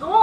2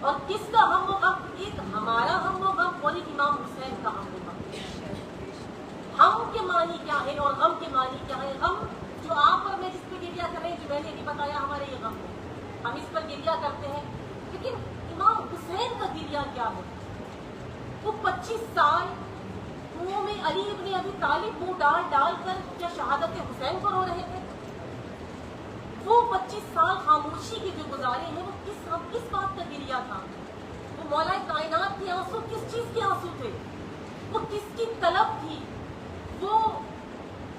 اور کس کا ہم و غم؟ ایک ہمارا ہم و غم اور ایک امام حسین کا ہم و غم. ہم کے معنی کیا ہے اور غم کے معنی کیا ہے؟ غم جو آپ اور میں جس پہ گریہ کر رہے ہیں، جو میں نے ابھی بتایا، ہمارے یہ غم ہے، ہم اس پر گریہ کرتے ہیں. لیکن امام حسین کا گریہ کیا ہے؟ وہ 25 سال کنویں میں علی ابن ابی طالب منہ ڈال ڈال کر کیا شہادت حسین کو رو رہے تھے؟ وہ 25 سال خاموشی کے جو گزارے ہیں، وہ کس بات کا گریہ تھا؟ وہ مولا کائنات کے آنسو کس چیز کے آنسو تھے؟ وہ کس کی طلب تھی؟ وہ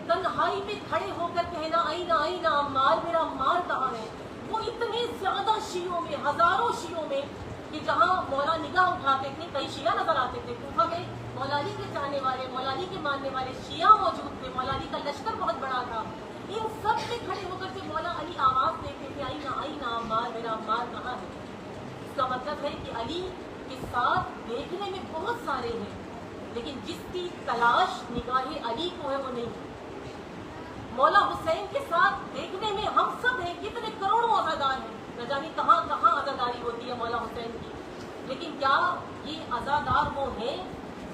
تنہائی پہ کھڑے ہو کر کہنا آئینہ آئینہ عمار، میرا عمار کہاں ہے؟ وہ اتنے زیادہ شیعوں میں، ہزاروں شیعوں میں، کہ جہاں مولا نگاہ اٹھاتے تھے کئی شیعہ نظر آتے تھے. کوفہ میں مولا علی کے چاہنے والے، مولا علی کے ماننے والے شیعہ موجود تھے. مولا علی کا لشکر بہت بڑا تھا. ان سب سے کھڑے ہو کر کے مولا علی آواز دیتے تھے آئینہ آئینہ عمار، میرا عمار کہاں ہے؟ اس کا مطلب ہے کہ علی کے ساتھ دیکھنے میں بہت سارے ہیں، لیکن جس کی تلاش نگاہ علی کو ہے وہ نہیں. مولا حسین کے ساتھ دیکھنے میں ہم سب ہیں، کتنے کروڑوں عزادار ہیں، نہ جانے کہاں کہاں عزاداری ہوتی ہے مولا حسین کی. لیکن کیا یہ عزادار وہ ہیں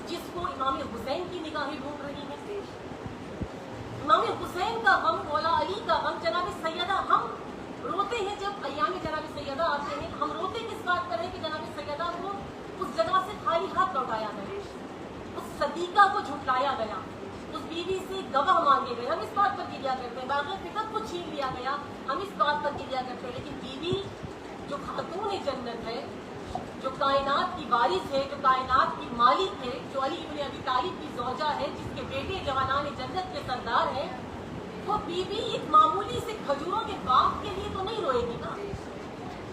جس کو امام حسین کی نگاہیں ڈھونڈ رہی ہیں؟ امام حسین کا غم، مولا علی کا غم، جناب سیدہ، ہم روتے ہیں جب ایام جناب سیدہ آتے ہیں. ہم روتے کس بات پر ہے کہ جناب سیدہ کو اس جگہ سے خالی ہاتھ لوٹایا گیا، اس صدیقہ کو جھٹلایا گیا، اس بیوی سے گواہ مانگے گئے. ہم اس بات پر گریہ کرتے ہیں. باغ فطرت کو چھین لیا گیا، ہم اس بات پر گریہ کرتے ہیں. لیکن بیوی جو خاتون جنت ہے، جو کائنات کی وارث ہے، جو کائنات کی مالک ہے، جو علی ابن ابی طالب کی زوجہ ہے، جس کے بیٹے جوانان جنت کے سردار ہیں، وہ بیوی ایک معمولی سے کھجوروں کے باغ کے لیے تو نہیں روئے گی نا.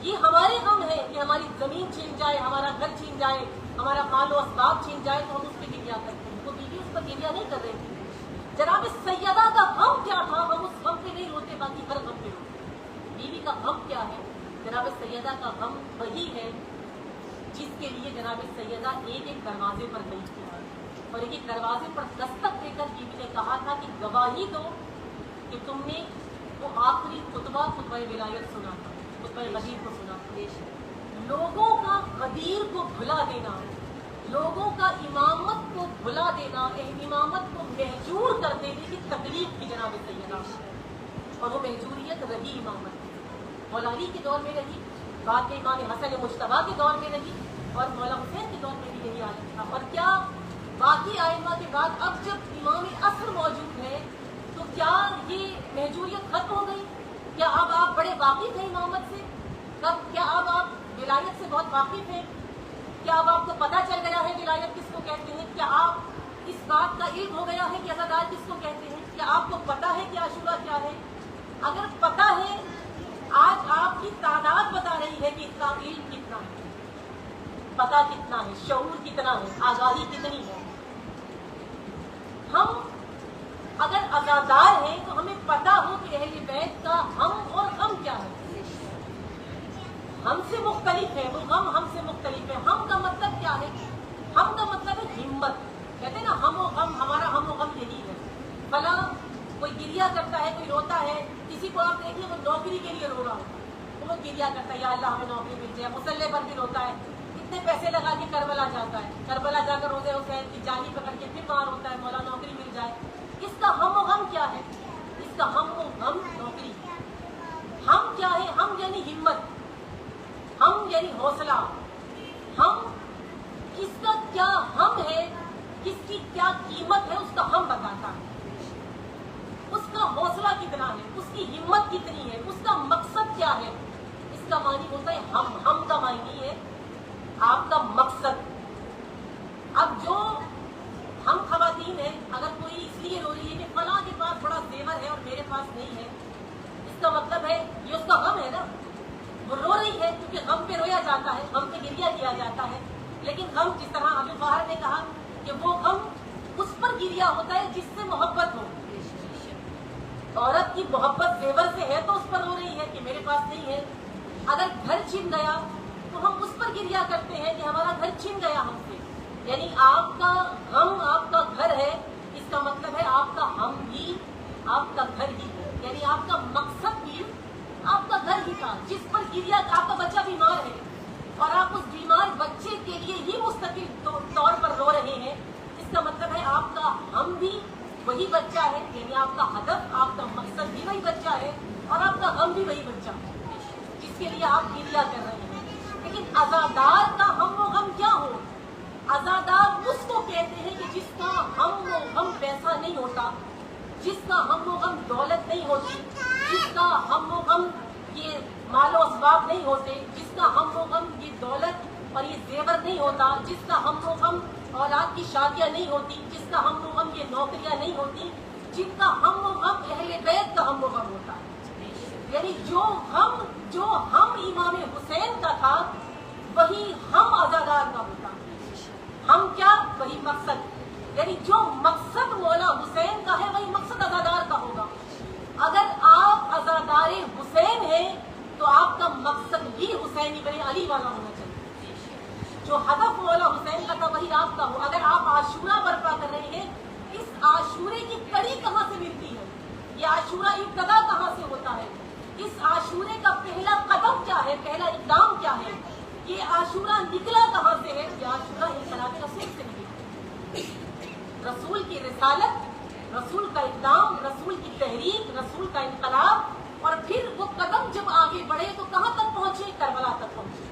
یہ ہمارے غم ہے کہ ہماری زمین چھین جائے، ہمارا گھر چھین جائے، ہمارا مال و اسباب چھین جائے تو ہم اس پہ گریہ کرتے ہیں. وہ بیوی اس پر گریہ نہیں کر رہی تھی. جناب سیدہ کا غم کیا تھا؟ ہم اس غم پہ نہیں روتے، باقی ہر غم پہ روتے. بیوی کا غم کیا ہے؟ جناب سیدہ کا غم وہی ہے جس کے لیے جناب سیدہ ایک ایک دروازے پر گئی تھی، اور ایک ایک دروازے پر دستک دے کر بیوی نے کہا تھا کہ گواہی دو کہ تم نے وہ آخری خطبہ ولایت سنا تھا، خطبہ غدیر کو سنا تھا. لوگوں کا غدیر کو بھلا دینا، لوگوں کا امامت کو بھلا دینا، امامت کو محجور کر دینے کی تکلیف کی جناب سیدہ، اور وہ محجوریت رہی امامت کی. مولا علی کے دور میں رہی، بعد میں امام حسن مجتبیٰ کے دور میں رہی، اور مولا حسین کے دور میں بھی یہی حالت تھا. اور کیا باقی ائمہ کے بعد اب جب امام عصر موجود ہے تو کیا یہ محجوریت ختم ہو گئی؟ کیا اب آپ بڑے واقف ہیں امامت سے؟ کیا اب آپ ولایت سے بہت واقف ہیں؟ کیا اب آپ کو پتہ چل گیا ہے ولایت کس کو کہتے ہیں؟ کیا آپ اس بات کا علم ہو گیا ہے کہ عزادار کس کو کہتے ہیں؟ کیا آپ کو پتہ ہے کہ عاشورہ کیا ہے؟ اگر پتہ ہے، آج آپ کی تعداد بتا رہی ہے کہ اس کا علم کتنا ہے، پتہ کتنا ہے، شعور کتنا ہے، آگاہی کتنی ہے. ہم اگر عزادار ہیں تو ہمیں پتہ ہو کہ اہل بیت کا ہم اور غم کیا ہے. ہم سے مختلف ہے وہ غم، ہم سے مختلف ہے. ہم کا مطلب کیا ہے؟ ہم کا مطلب ہے ہمت. کہتے ہیں نا ہم و غم، ہمارا ہم و غم یہی ہے. فلاں کوئی گریہ کرتا ہے، کوئی روتا ہے، کسی کو آپ دیکھیے وہ نوکری کے لیے رو رہا ہوتا ہے، وہ گریہ کرتا ہے یا اللہ ہمیں نوکری مل جائے. مسلح پر بھی روتا ہے، کتنے پیسے لگا کے کربلا جاتا ہے، کربلا جا کر روزے حسین کی جانی پکڑ کے پھر وہاں روتا ہے مولا نوکری مل جائے. اس کا ہم و غم کیا ہے؟ اس کا ہم و غم نوکری. ہم کیا ہے؟ ہم یعنی ہمت، ہم یعنی حوصلہ. ہم کس کا کیا ہم ہے، کس کی کیا قیمت ہے، اس کا ہم بتاتا ہے. اس کا حوصلہ کتنا ہے، اس کی ہمت کتنی ہے، اس کا مقصد کیا ہے. اس کا معنی ہوتا ہے ہم کا معنی ہے آپ کا مقصد. اب جو ہم خواتین ہیں، اگر کوئی اس لیے رو رہی ہے کہ فلاں کے پاس بڑا زیور ہے اور میرے پاس نہیں ہے، اس کا مطلب ہے یہ اس کا غم ہے نا. وہ رو رہی ہے کیونکہ غم پہ رویا جاتا ہے، غم پہ گریہ کیا جاتا ہے. لیکن غم جس طرح ابو باہر نے کہا کہ وہ غم اس پر گریہ ہوتا ہے جس سے محبت ہو. عورت کی محبت زیور سے ہے تو اس پر رو رہی ہے کہ میرے پاس نہیں ہے. اگر گھر چھن گیا تو ہم اس پر گریہ کرتے ہیں کہ ہمارا گھر چھن گیا ہم سے. یعنی آپ کا غم آپ کا گھر ہے، اس کا مطلب ہے آپ کا ہم بھی آپ کا گھر ہی ہے. یعنی آپ کا مقصد بھی آپ کا گھر ہی تھا جس پر گریہ. آپ کا بچہ بیمار ہے اور آپ اس بیمار بچے کے لیے ہی مستقل طور پر رو رہے ہیں، اس کا مطلب ہے آپ کا ہم بھی وہی بچہ ہے، یعنی آپ کا ہدف، آپ کا مقصد بھی وہی بچہ ہے اور آپ کا غم بھی وہی بچہ ہے جس کے لیے آپ گریہ کر رہے ہیں۔ لیکن عزادار کا ہم و غم کیا ہو؟ عزادار اس کو کہتے ہیں کہ جس کا ہم و غم پیسہ نہیں ہوتا، جس کا ہم و غم دولت نہیں ہوتی، جس کا ہم و غم یہ مال و اسباب نہیں ہوتے، جس کا ہم و غم یہ دولت اور یہ زیور نہیں ہوتا، جس کا ہم و غم اولاد کی شادیاں نہیں ہوتی، جس کا ہم و غم یہ نوکریاں نہیں ہوتی، جن کا ہم و غم اہل بیت کا ہم و غم ہوتا ہے۔ یعنی جو ہم امام حسین کا تھا وہی ہم عزادار کا ہوتا ہے۔ ہم کیا؟ وہی مقصد، یعنی جو مقصد مولا حسین کا ہے وہی مقصد عزادار کا ہوگا۔ اگر آپ عزادار حسین ہیں تو آپ کا مقصد بھی حسین ابن علی والا ہونا چاہیے، جو ہدف مولا حسین کا تھا وہی آپ کا ہو۔ اگر آپ عاشورہ برپا کر رہے ہیں، اس عاشورے کی کڑی کہاں سے ملتی ہے؟ یہ عاشورہ ابتدا کہاں سے ہوتا ہے؟ اس عاشورے کا پہلا قدم کیا ہے؟ پہلا اقدام کیا ہے؟ یہ عاشورہ نکلا کہاں سے ہے؟ یہ عاشورہ انقلاب رسول سے نکلا۔ رسول کی رسالت، رسول کا اقدام، رسول کی تحریک، رسول کا انقلاب، اور پھر وہ قدم جب آگے بڑھے تو کہاں تک پہنچے؟ کربلا تک پہنچے۔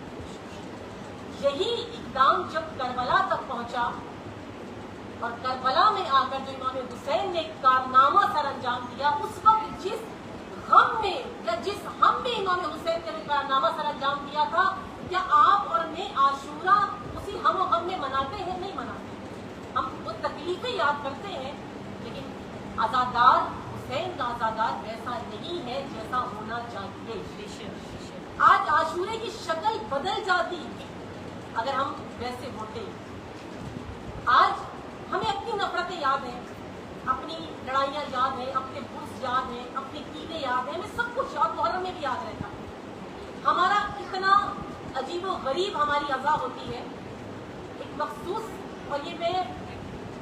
یہی اقدام جب کربلا تک پہنچا اور کربلا میں آ کر جو امام حسین نے کارنامہ سر انجام دیا، اس وقت جس غم میں یا جس ہم میں امام حسین نے کارنامہ سر انجام دیا تھا، کیا آپ اور میں عاشورہ اسی ہم و غم میں مناتے ہیں؟ نہیں مناتے۔ ہم وہ تکلیفیں یاد کرتے ہیں، لیکن عزادار حسین کا عزادار ویسا نہیں ہے جیسا ہونا چاہیے۔ آج عاشورے کی شکل بدل جاتی اگر ہم ویسے ہوتے۔ آج ہمیں اپنی نفرتیں یاد ہیں، اپنی لڑائیاں یاد ہیں، اپنے بغض یاد ہیں، اپنے کینے یاد ہیں، ہمیں سب کچھ یاد، محرم میں بھی یاد رہتا ہے۔ ہمارا اتنا عجیب و غریب ہماری اذا ہوتی ہے، ایک مخصوص، اور یہ میں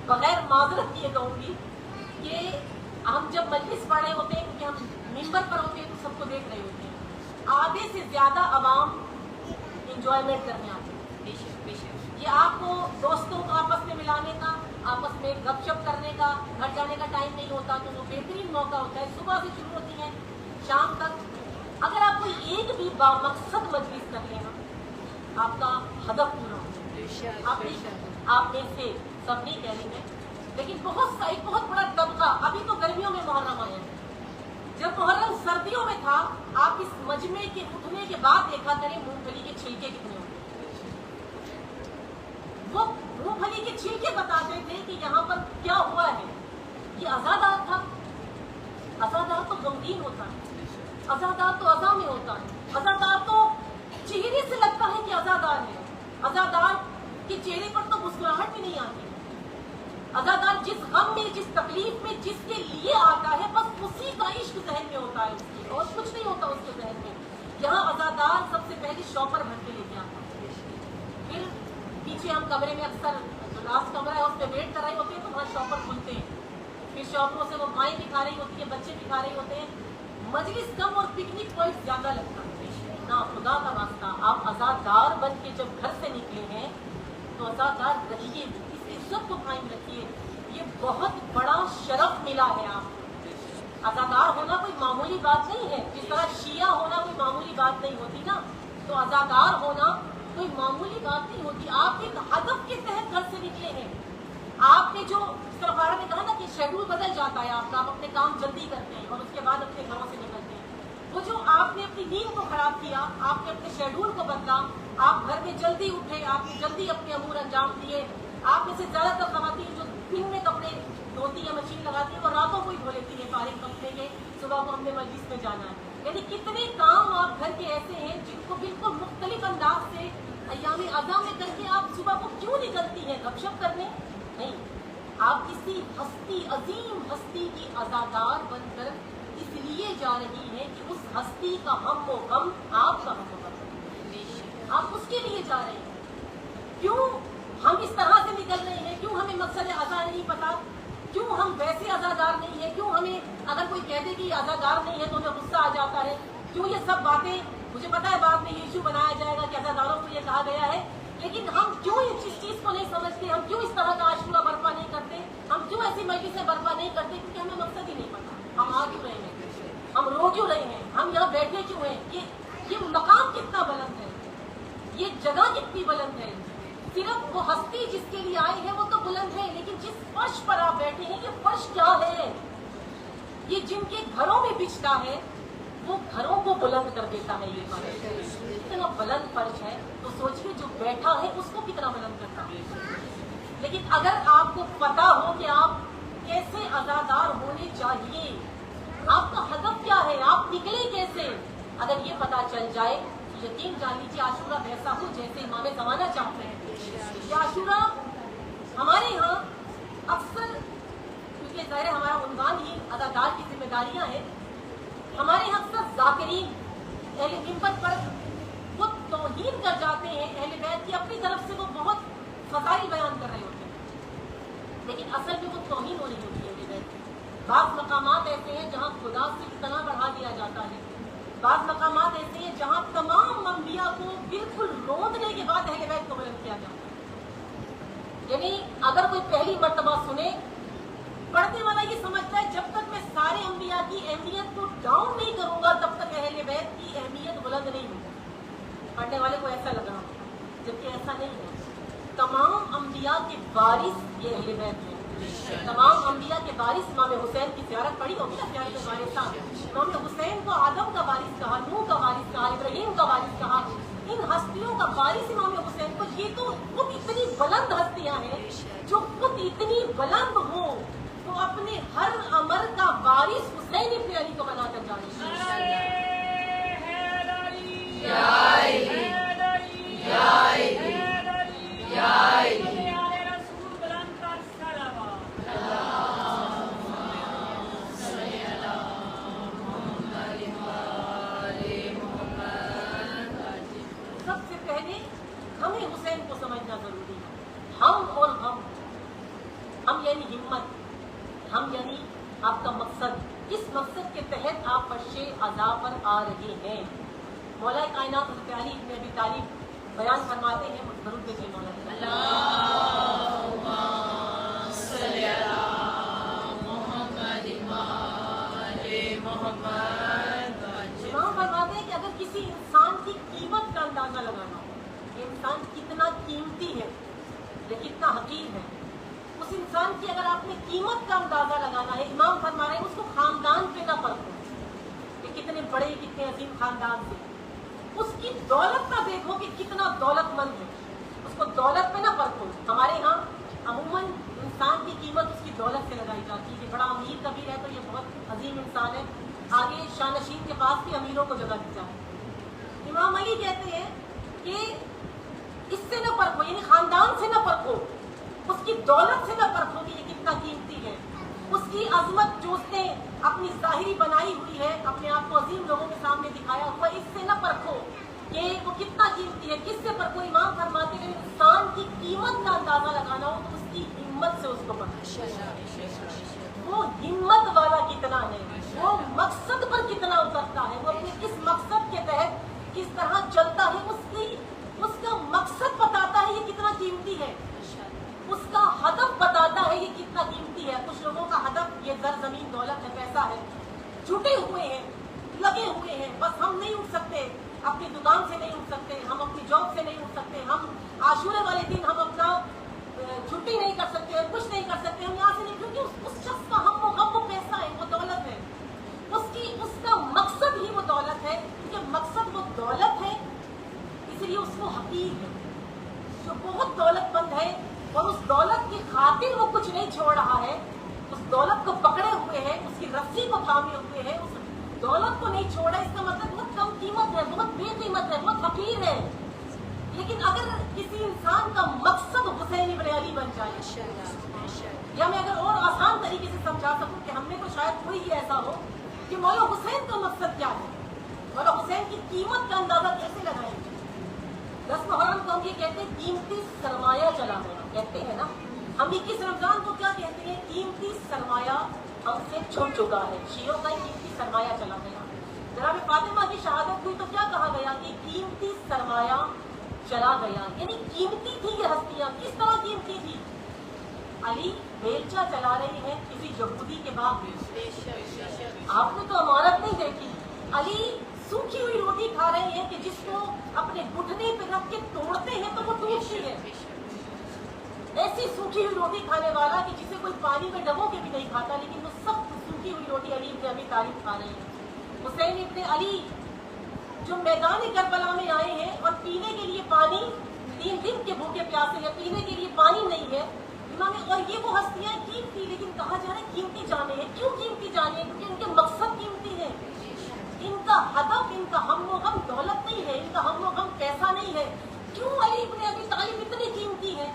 بغیر معذرت کیے کہوں گی کہ ہم جب مجلس پڑھ رہے ہوتے ہیں، کیونکہ ہم ممبر پر ہوتے ہیں تو سب کو دیکھ رہے ہوتے ہیں، آدھے سے زیادہ عوام انجوائمنٹ کرنے آتے ہیں۔ یہ آپ کو دوستوں کو آپس میں ملانے کا، آپس میں گپ شپ کرنے کا، گھر جانے کا ٹائم نہیں ہوتا، تو وہ بہترین موقع ہوتا ہے۔ صبح سے شروع ہوتی ہے شام تک، اگر آپ کوئی ایک بھی بامقصد مجلس کر لیں نا، آپ کا ہدف پورا ہو۔ آپ میں سے سب نہیں کہہ رہی ہیں، لیکن ایک بہت بڑا طبقہ، ابھی تو گرمیوں میں محرم آیا ہے، جب محرم سردیوں میں تھا، آپ اس مجمع کے اٹھنے کے بعد دیکھا کریں مونگ پھلی کے چھلکے کتنے ہوتے ہیں۔ وہ مونگ پھلی کے چھلکے بتاتے تھے کہ یہاں پر کیا ہوا ہے۔ یہ عزادار تھا۔ عزادار تو غمگین ہوتا ہے، عزادار تو عزا میں ہوتا ہے، عزادار تو چہرے سے لگتا ہے کہ عزادار ہے، عزادار کے چہرے پر تو مسکراہٹ بھی نہیں آتی۔ عزادار جس غم میں، جس تکلیف میں، جس کے لیے آتا ہے، بس اسی کا عشق ذہن میں ہوتا ہے، اس کے اور کچھ نہیں ہوتا اس کے ذہن میں۔ یہاں عزادار سب سے پہلے شوپر بھر کے لے کے آتا ہے، پھر پیچھے ہم کمرے میں اکثر جو لاسٹ کمرہ ہے اس پہ ویٹ کر رہے ہوتے ہیں تو وہاں شوپر کھلتے ہیں، پھر شوپروں سے وہ مائیں بھی کھا رہی ہوتی ہیں، بچے بھی کھا رہے ہوتے ہیں۔ مجلس کم اور پکنک پوائنٹ زیادہ لگتا ہے۔ نا خدا کا واسطہ، آپ عزادار بن کے جب گھر سے نکلے ہیں تو عزادار رہیے، اس عزت کو قائم رکھیے۔ یہ بہت بڑا شرف ملا ہے آپ کو۔ عزادار ہونا کوئی معمولی بات نہیں ہے، جس طرح شیعہ ہونا کوئی معمولی بات نہیں ہوتی نا، تو عزادار ہونا کوئی معمولی بات نہیں ہوتی۔ آپ ایک ہدف کے تحت گھر سے نکلے ہیں۔ آپ نے جو سرکار نے کہا نا کہ شیڈول بدل جاتا ہے آپ کا، آپ اپنے کام جلدی کرتے ہیں اور اس کے بعد اپنے گھروں سے نکلتے ہیں۔ وہ جو آپ نے اپنی نیند کو خراب کیا، آپ نے اپنے شیڈول کو بدلا، آپ گھر میں جلدی اٹھے، آپ نے جلدی اپنے امور انجام دیے۔ آپ میں سے زیادہ تر خواتین جو دن میں کپڑے دھوتی ہے، مشین لگاتی ہے، وہ راتوں کو ہی دھو لیتی ہے فارغ کپڑے کے، صبح کو ہم نے مجلس میں جانا ہے۔ یعنی کتنے کام آپ گھر کے ایسے ہیں جن کو بالکل مختلف انداز سے ایام اعظم میں کر کے آپ صبح کو کیوں نکلتی ہیں گپ شپ کرنے؟ نہیں، آپ کسی ہستی، عظیم ہستی کی عزادار بن کر اس لیے جا رہی ہیں کہ اس ہستی کا ہم و غم آپ کا ہم و غم ہے، آپ اس کے لیے جا رہے ہیں۔ کیوں ہم اس طرح سے نکل رہے ہیں؟ کیوں ہمیں مقصد عزا نہیں پتا؟ کیوں ہم ویسے عزادار نہیں ہیں؟ کیوں ہمیں اگر کوئی کہہ دے کہ یہ عزادار نہیں ہے تو ہمیں غصہ آ جاتا ہے؟ کیوں یہ سب باتیں مجھے پتا ہے بعد میں یہ ایشو بنایا جائے گا کہ عزاداروں کو یہ کہا گیا ہے، لیکن ہم کیوں اس چیز کو نہیں سمجھتے، ہم کیوں اس طرح کا عاشورہ برپا نہیں کرتے، ہم کیوں ایسی مجلسیں برپا نہیں کرتے؟ کیونکہ ہمیں مقصد ہی نہیں پتا ہم آ کیوں رہے ہیں، ہم رو کیوں رہے ہیں، ہم یہاں بیٹھے کیوں ہیں، یہ مقام کتنا بلند ہے، یہ جگہ کتنی بلند ہے۔ صرف وہ ہستی جس کے لیے آئے ہیں وہ تو بلند ہے، لیکن جس فرش پر آپ بیٹھے ہیں یہ فرش کیا ہے؟ یہ جن کے گھروں میں بچتا ہے وہ گھروں کو بلند کر دیتا ہے۔ یہ فرش اتنا بلند فرش ہے تو سوچیے جو بیٹھا ہے اس کو کتنا بلند کرتا ہے۔ لیکن اگر آپ کو پتا ہو کہ آپ کیسے عزادار ہونے چاہیے، آپ کا ہدف کیا ہے، آپ نکلے کیسے، اگر یہ پتا چل جائے تو یقین جان لیجیے عاشورہ ویسا ہو جیسے امام زمانہ چاہتے ہیں۔ یہ عاشورہ ہمارے یہاں اکثر، کیونکہ ظاہر ہمارا عنوان ہی عزادار کی ذمہ داریاں ہیں، ہمارے یہاں اکثر ذاکرین اہل منبر پر وہ توہین کر جاتے ہیں اہل بیت کی، اپنی طرف سے وہ بہت فضائل بیان کر رہے ہوتے ہیں، لیکن اصل میں وہ توہین ہو رہی ہوتی ہے اہل بیت کی۔ بعض مقامات ایسے ہیں جہاں خدا سے اتنا بڑھا دیا جاتا ہے، بعض مقامات ایسے ہیں جہاں تمام انبیاء کو بالکل روندنے کے بعد اہل بیت کو بلند کیا جاتا ہے۔ یعنی اگر کوئی پہلی مرتبہ سنے، پڑھنے والا یہ سمجھتا ہے جب تک میں سارے انبیاء کی اہمیت کو ڈاؤن نہیں کروں گا تب تک اہل بیت کی اہمیت بلند نہیں ہوگی۔ پڑھنے والے کو ایسا لگ رہا ہوگا، جبکہ ایسا نہیں ہے۔ تمام انبیاء کے وارث یہ اہل بیت ہیں۔ تمام انبیاء کے وارث، امام حسین کی زیارت پڑھی ہوگی نا، زیارت وارثہ، امام حسین کو آدم کا وارث کہا، نوح کا وارث کہا، ابراہیم کا وارث کہا، ان ہستیوں کا وارث امام حسین کو۔ یہ تو خود اتنی بلند ہستیاں ہیں، جو خود اتنی بلند ہو تو اپنے ہر امر کا وارث حسین ابن علی کو بنا کر جانے۔ سب سے پہلے ہمیں حسین کو سمجھنا ضروری ہے۔ ہم یعنی ہمت، ہم یعنی آپ کا مقصد، اس مقصد کے تحت آپ فرش عزا پر آ رہے ہیں۔ مولا کائنات حضرت علی بن ابی طالب بیان فرماتے ہیں، ضرور دیکھیں مولا اللہم صلی علی محمد وآل محمد۔ امام فرماتے ہیں کہ اگر کسی انسان کی قیمت کا اندازہ لگانا ہو کہ انسان کتنا قیمتی ہے یا کتنا حقیر ہے، اس انسان کی اگر آپ نے قیمت کا اندازہ لگانا ہے، امام فرما رہے ہیں اس کو خاندان پہ نہ پرکھو کہ کتنے بڑے کتنے عظیم خاندان سے، اس کی دولت نہ دیکھو کہ کتنا دولت مند ہے، اس کو دولت پہ نہ پرکھو۔ ہمارے ہاں عموماً انسان کی قیمت اس کی دولت سے لگائی جاتی ہے کہ بڑا امیر کبھی ہے تو یہ بہت عظیم انسان ہے، آگے شانشین کے پاس بھی امیروں کو جگہ دی جائے۔ امام علی کہتے ہیں کہ اس سے نہ پرکھو، یعنی خاندان سے نہ پرکھو، اس کی دولت سے نہ پرکھو کہ یہ کتنا قیمتی ہے، اس کی عظمت جو اس نے اپنی ظاہری بنائی ہوئی ہے، اپنے آپ کو عظیم لوگوں کے سامنے دکھایا ہوا، اس سے نہ پرکھو کہ وہ کتنا قیمتی ہے۔ کس سے پرکھو؟ امام فرماتے ہیں انسان کی قیمت کا اندازہ لگانا ہو تو اس کی ہمت سے اس کو پرکھو، وہ ہمت والا کتنا ہے، وہ مقصد پر کتنا اترتا ہے، وہ اپنے کس مقصد کے تحت کس طرح چلتا ہے، اس کا مقصد بتاتا ہے یہ کتنا قیمتی ہے، اس کا ہدف بتاتا ہے یہ کتنا قیمتی ہے۔ کچھ لوگوں کا ہدف یہ زر زمین دولت ہے، پیسہ ہے، جھوٹے ہوئے ہیں، لگے ہوئے ہیں، بس ہم نہیں اٹھ سکتے، اپنی دکان سے نہیں اٹھ سکتے، ہم اپنی جاب سے نہیں اٹھ سکتے، ہم عاشورے والے دن ہم اپنا چھٹی نہیں کر سکتے، کچھ نہیں کر سکتے، ہم یہاں سے نہیں، کیونکہ اس شخص کا ہم و غم وہ پیسہ ہے، وہ دولت ہے، اس کا مقصد ہی وہ دولت ہے، کیونکہ مقصد وہ دولت ہے، اس لیے اس کو حقیر ہے۔ جو بہت دولت مند ہے اور اس دولت کی خاطر وہ کچھ نہیں چھوڑ رہا ہے، اس دولت کو پکڑے ہوئے ہے، اس کی رسی کو تھامے ہوئے ہے، اس دولت کو نہیں چھوڑا، اس کا مطلب بہت کم قیمت ہے، بہت بے قیمت ہے، بہت حقیر ہے۔ لیکن اگر کسی انسان کا مقصد حسین ابن علی بن جائے، یا میں اگر اور آسان طریقے سے سمجھا سکوں کہ ہم نے تو شاید کوئی ہی ایسا ہو کہ مولا حسین کا مقصد کیا ہے، مولا حسین کی قیمت کا اندازہ کیسے لگائیں گے؟ 10 محرم کو ہم یہ کہتے ہیں قیمتی سرمایہ چلا گیا، کہتے ہیں نا، ہم 21 رمضان کو کیا کہتے ہیں؟ قیمتی سرمایہ ہم سے چھوٹ چکا ہے، شیعوں کا قیمتی سرمایہ چلا گیا۔ جناب فاطمہ کی شہادت شہادت ہوئی تو کیا کہا گیا کہ قیمتی سرمایہ چلا گیا، یعنی قیمتی تھی یہ ہستیاں. کس طرح قیمتی تھی؟ علی بیلچا چلا رہی ہے کسی یہودی کے باغ میں، آپ نے تو امانت نہیں دیکھی. علی سوکھی ہوئی روٹی کھا رہے ہیں کہ جس کو اپنے گھٹنے پہ رکھ کے توڑتے ہیں تو وہ ٹوٹتی ہے. ایسی سوکھی ہوئی روٹی کھانے والا کہ جسے کوئی پانی میں ڈبو کے بھی نہیں کھاتا، لیکن وہ سخت سوکھی ہوئی روٹی علی ابن ابی طالب کھا رہے ہیں. حسین ابن علی جو میدان کربلا میں آئے ہیں اور پینے کے لیے پانی 3 دن کے بھوکے پیاسے ہیں، پینے کے لیے پانی نہیں ہے. اور یہ وہ ہستیاں قیمتی، لیکن کہا جا رہا ہے قیمتی جانیں ہیں. کیوں قیمتی جانیں؟ کیونکہ ان کے مقصد قیمتی ہے. ان کا ہدف، ان کا ہم و غم دولت نہیں ہے، ان کا ہم و غم پیسہ نہیں ہے. کیوں علی ابن ابی طالب اتنی قیمتی ہے؟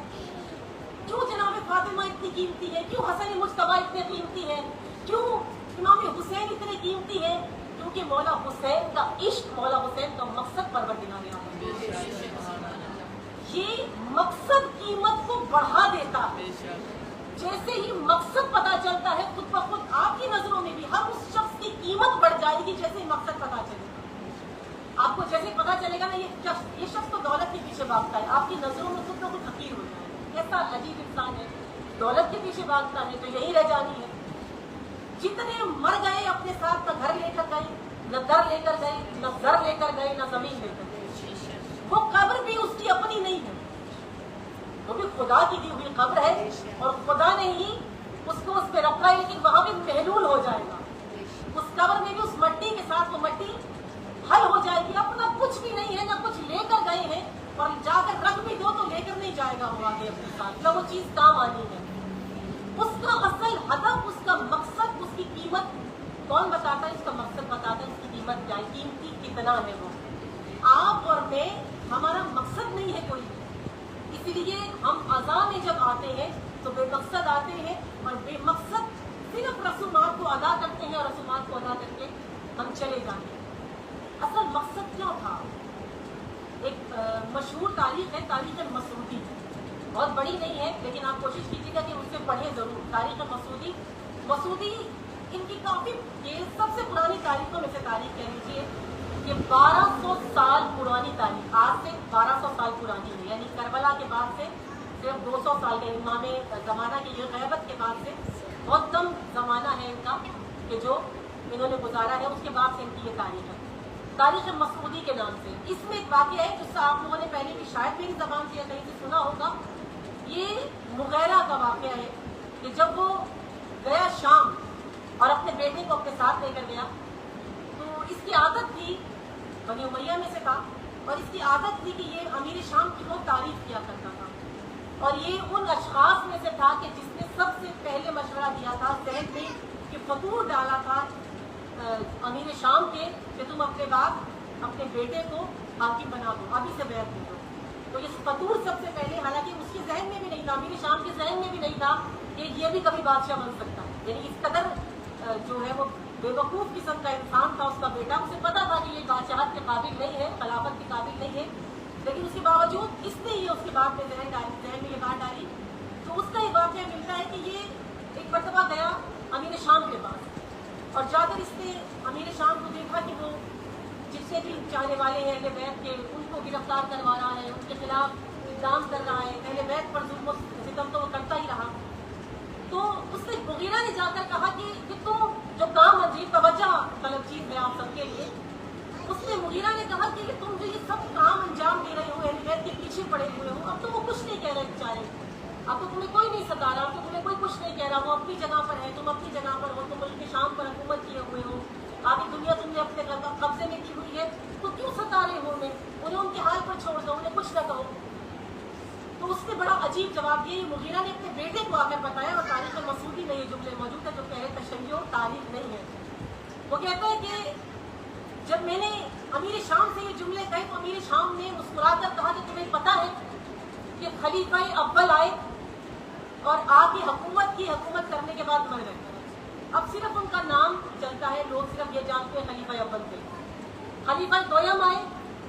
کیوں جناب فاطمہ اتنی قیمتی ہے؟ کیوں حسن مجتبی اتنے قیمتی ہے؟ کیوں امام حسین اتنے قیمتی ہے؟ کیونکہ مولا حسین کا عشق، مولا حسین کا مقصد پروردگار عالم. یہ مقصد قیمت کو بڑھا دیتا ہے. جیسے ہی مقصد پتا چلتا ہے خود بخود آپ کی نظروں میں بھی ہر اس شخص کی قیمت بڑھ جائے گی. جیسے ہی مقصد پتا چلے گا، آپ کو جیسے پتا چلے گا نا یہ شخص تو دولت کے پیچھے بھاگتا ہے، آپ کی نظروں میں خود بخود حقیر ہو جائے گا. ایسا عجیب انسان ہے، دولت کے پیچھے بھاگتا ہے تو یہی رہ جانی ہے. جتنے مر گئے اپنے ساتھ نہ گھر لے کر گئے، نہ در لے کر گئے، نہ زر لے کر گئے، نہ زمین لے کر گئے. وہ قبر بھی اس کی اپنی نہیں ہے، وہ بھی خدا کی دی ہوئی قبر ہے اور خدا نے ہی اس کو اس پہ رکھا ہے، لیکن وہاں بھی محلول ہو جائے گا. اس قبر میں بھی اس مٹی کے ساتھ وہ مٹی حل ہو جائے گی. اپنا کچھ بھی نہیں ہے، نہ کچھ لے کر گئے ہیں، اور جا کر رکھ بھی دو تو لے کر نہیں جائے گا وہ آگے اپنے ساتھ، نہ وہ چیز کام آنی ہے. اس کا اصل ہدف، اس کا مقصد، اس کی قیمت کون بتاتا ہے؟ اس کا مقصد بتاتا ہے اس کی قیمت کیا ہے، قیمتی کتنا ہے. وہ آپ اور میں، ہمارا مقصد نہیں ہے کوئی. اسی لیے ہم اذان میں جب آتے ہیں تو بے مقصد آتے ہیں، اور بے مقصد صرف رسومات کو ادا کرتے ہیں اور رسومات کو ادا کر کے ہم چلے جاتے ہیں. اصل مقصد کیا تھا؟ ایک مشہور تاریخ ہے، تاریخ مسعودی. بہت بڑی نہیں ہے لیکن آپ کوشش کیجیے گا کہ اسے پڑھیں ضرور. تاریخ مسعودی ان کی کافی، یہ سب سے پرانی تاریخوں میں سے تاریخ کہہ لیجیے کہ 1200 سال پرانی تاریخ، آج سے 1200 سال پرانی ہے. یعنی کربلا کے بعد سے صرف 200 سال کے امام زمانہ کی یہ غیبت کے بعد سے بہت کم زمانہ ہے ان کا کہ جو انہوں نے گزارا ہے. اس کے بعد سے ان کی یہ تاریخ ہے، تاریخ مسعودی کے نام سے. اس میں ایک واقعہ ہے جس سے آپ لوگوں نے پہلے بھی شاید میری زبان سے یا کہیں سے سنا ہوگا. یہ مغیرہ کا واقعہ ہے کہ جب وہ گیا شام اور اپنے بیٹے کو اپنے ساتھ لے کر گیا، تو اس کی عادت تھی، بنی امیہ میں سے تھا، اور اس کی عادت تھی کہ یہ امیر شام کی بہت تعریف کیا کرتا تھا. اور یہ ان اشخاص میں سے تھا کہ جس نے سب سے پہلے مشورہ دیا تھا، ذہن میں کہ فطور ڈالا تھا امیر شام کے کہ تم اپنے بعد اپنے بیٹے کو حاکم بنا دو، ابھی سے بیعت دے دو. تو یہ فطور سب سے پہلے، حالانکہ اس کے ذہن میں بھی نہیں تھا، امیر شام کے ذہن میں بھی نہیں تھا کہ یہ بھی کبھی بادشاہ بن سکتا ہے. یعنی اس قدر جو ہے وہ بے وقوف قسم کا انسان تھا اس کا بیٹا. اسے پتا تھا کہ یہ بادشاہت کے قابل نہیں ہے، خلافت کے قابل نہیں ہے، لیکن اس کے باوجود اس نے یہ اس کے بعد میں ذہن میں یہ بات ڈالی. تو اس کا یہ واقعہ ملتا ہے کہ یہ ایک مرتبہ گیا امیر شام کے پاس، اور جا کر اس نے امیر شام کو دیکھا کہ وہ جتنے بھی چاہنے والے ہیں اہل بیت کے، ان کو گرفتار کروا رہا ہے، ان کے خلاف اقدام کر رہا ہے. اہل بیت پر ظلم و ستم تو وہ کرتا ہی رہا. تو اس نے مغیرہ نے جا کر کہا کہ تم جو کام عجیب توجہ طلب چیز ہے آپ سب کے لیے. اس نے مغیرہ نے کہا کہ تم جو یہ سب کام انجام دے رہے ہو، اہل بیت کے پیچھے پڑے ہوئے ہو، اب تو وہ کچھ نہیں کہہ رہے بیچارے، اب تو تمہیں کوئی نہیں ستا رہا، اب تو تمہیں کوئی کچھ نہیں کہہ رہا. وہ اپنی جگہ پر ہے، تم اپنی جگہ پر ہو، تم ملک شام پر حکومت کیے ہوئے ہو، آدھی دنیا تم نے اپنے قبضے میں کی ہوئی ہے، تو کیوں ستا رہے ہو انہیں ان کے حال پر چھوڑ دو، انہیں کچھ نہ کہو. تو اس نے بڑا عجیب جواب دیا. مغیرہ نے اپنے بیٹے کو آ کر بتایا، اور تاریخ مسعودی میں یہ جملے موجود ہے جو کہہ رہے تشیع تاریخ نہیں ہے. وہ کہتا ہے کہ جب میں نے امیر شام سے یہ جملے کہے تو امیر شام نے مسکرا کر کہا کہ تمہیں پتا ہے کہ خلیفہ اول آئے اور آ کے حکومت کرنے کے بعد مر گئے. اب صرف ان کا نام چلتا ہے، لوگ صرف یہ جانتے ہیں خلیفہ اول تھے. خلیفہ دویم آئے،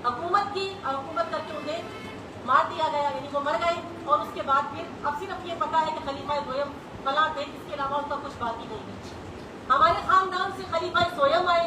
حکومت کی، اور حکومت کر کے انہیں مار دیا گیا، یعنی وہ مر گئے. اور اس کے بعد پھر اب صرف یہ پتا ہے کہ خلیفہ دویم فلاں تھے، اس کے علاوہ ان کا کچھ باقی نہیں ہے. ہمارے خاندان سے خلیفہ سویم آئے،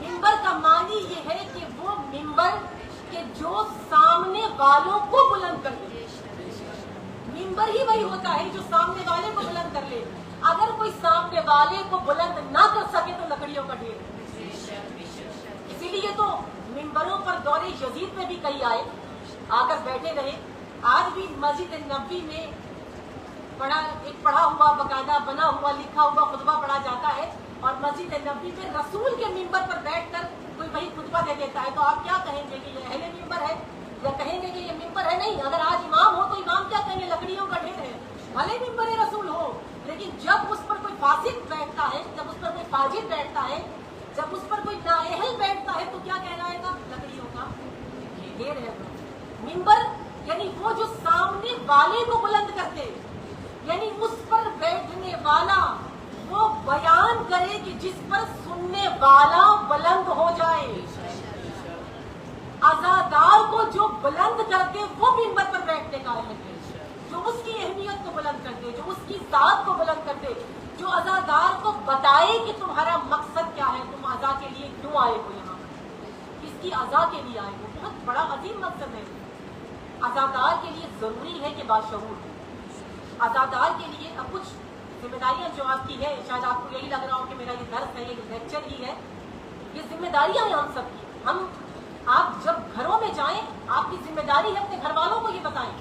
منبر کا معنی یہ ہے کہ وہ منبر کہ جو سامنے والوں کو بلند کر دے. منبر ہی وہی ہوتا ہے جو سامنے والے کو بلند کر لے. اگر کوئی سامنے والے کو بلند نہ کر سکے تو لکڑیوں کا ڈھیر. اسی لیے تو منبروں پر دور یزید میں بھی کئی آئے, آ کر بیٹھے رہے. آج بھی مسجد نبوی میں پڑھا ہوا باقاعدہ بنا ہوا لکھا ہوا خطبہ پڑھا جاتا ہے, اور مسجد نبوی میں رسول کے منبر پر بیٹھ کر کوئی وہی خطبہ دے دیتا ہے. تو آپ کیا کہیں گے کہ یہ اہل منبر ہے, یا کہیں گے کہ یہ منبر ہے؟ نہیں. اگر آج امام ہو تو امام کیا کہیں گے؟ لکڑیوں کا ڈھیر ہے. بھلے منبر رسول ہو, لیکن جب اس پر کوئی فاسق بیٹھتا ہے, جب اس پر کوئی فاجر بیٹھتا ہے, جب اس پر کوئی نااہل بیٹھتا ہے تو کیا کہلائے گا؟ لکڑیوں کا ڈھیر ہے. منبر یعنی وہ جو سامنے والے کو بلند کرتے, یعنی اس پر بیٹھنے والا وہ بیان کرے کہ جس پر سننے والا بلند ہو جائے. عزادار کو جو بلند کرتے وہ منبر پر بیٹھنے کا ہے, جو اس کی اہمیت کو بلند کرتے, جو اس کی ذات کو بلند کرتے, جو عزادار کو بتائے کہ تمہارا مقصد کیا ہے, تم عزا کے لیے کیوں آئے ہو یہاں, کس کی عزا کے لیے آئے ہو. بہت بڑا عظیم مقصد ہے. عزادار کے لیے ضروری ہے کہ باشعور ہو. عزادار کے لیے اب کچھ ذمہ داریاں جو آپ کی ہے, شاید آپ کو یہی لگ رہا ہو کہ میرا یہ درس ہے, یہ لیکچر ہی ہے. یہ ذمہ داریاں ہیں ہم سب کی. آپ جب گھروں میں جائیں, آپ کی ذمہ داری ہے اپنے گھر والوں کو یہ بتائیں.